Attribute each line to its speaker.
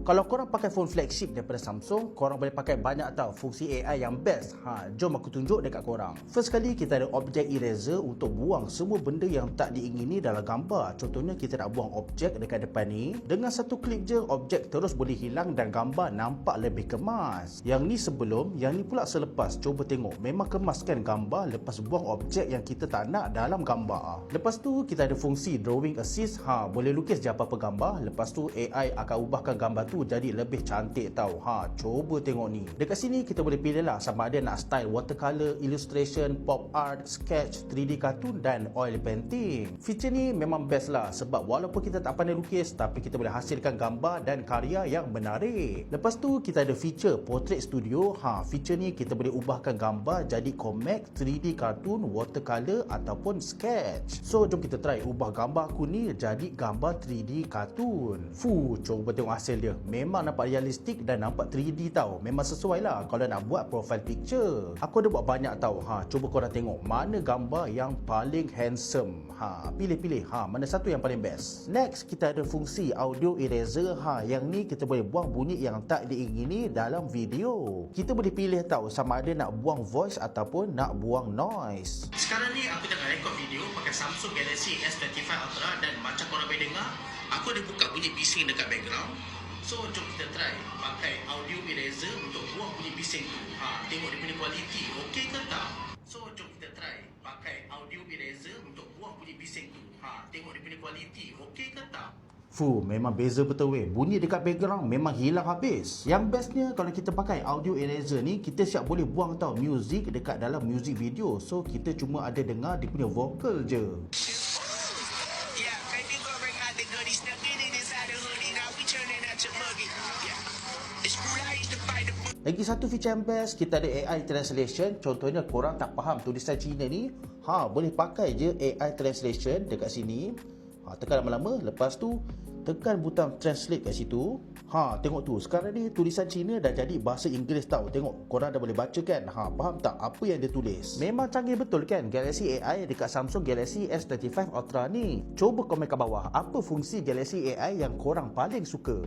Speaker 1: Kalau korang pakai phone flagship daripada Samsung, korang boleh pakai banyak tau fungsi AI yang best. Jom aku tunjuk dekat korang. First kali kita ada object eraser untuk buang semua benda yang tak diingini dalam gambar. Contohnya kita nak buang objek dekat depan ni. Dengan satu klik je, objek terus boleh hilang dan gambar nampak lebih kemas. Yang ni sebelum, yang ni pula selepas. Cuba tengok, memang kemas kan gambar lepas buang objek yang kita tak nak dalam gambar. Lepas tu kita ada fungsi drawing assist. Boleh lukis je apa-apa gambar. Lepas tu AI akan ubahkan gambar tu jadi lebih cantik tau. Cuba tengok ni. Dekat sini kita boleh pilih lah sama ada nak style watercolor, illustration, pop art, sketch, 3D cartoon dan oil painting. Feature ni memang best lah sebab walaupun kita tak pandai lukis tapi kita boleh hasilkan gambar dan karya yang menarik. Lepas tu kita ada feature portrait studio. Feature ni kita boleh ubahkan gambar jadi comic, 3D cartoon, watercolor ataupun sketch. So jom kita try ubah gambar aku ni jadi gambar 3D cartoon. Cuba tengok hasil dia. Memang nampak realistik dan nampak 3D tau. Memang sesuai lah kalau nak buat profile picture. Aku ada buat banyak tau. Cuba korang tengok mana gambar yang paling handsome. Pilih-pilih. Mana satu yang paling best. Next kita ada fungsi audio eraser. Yang ni kita boleh buang bunyi yang tak diingini dalam video. Kita boleh pilih tau sama ada nak buang voice ataupun nak buang noise.
Speaker 2: Sekarang ni aku tengah rekod video pakai Samsung Galaxy S25 Ultra dan macam korang boleh dengar, aku ada buka bunyi bising dekat background. So jom kita try pakai audio eraser untuk buang bunyi bising tu. Tengok dia punya kualiti okey ke tak? So jom kita try pakai audio eraser untuk buang bunyi bising tu. Tengok dia punya kualiti okey ke tak?
Speaker 1: Memang beza betul weh. Bunyi dekat background memang hilang habis. Yang bestnya kalau kita pakai audio eraser ni, kita siap boleh buang tau music dekat dalam music video. So kita cuma ada dengar dia punya vokal je. Lagi satu feature yang best, kita ada AI translation. Contohnya korang tak faham tulisan Cina ni, boleh pakai je AI translation dekat sini. Tekan lama-lama, lepas tu tekan butang translate kat situ. Tengok tu, sekarang ni tulisan Cina dah jadi bahasa Inggeris tau. Tengok, korang dah boleh baca kan? Faham tak apa yang dia tulis? Memang canggih betul kan Galaxy AI dekat Samsung Galaxy S25 Ultra ni. Coba komen kat bawah, apa fungsi Galaxy AI yang korang paling suka?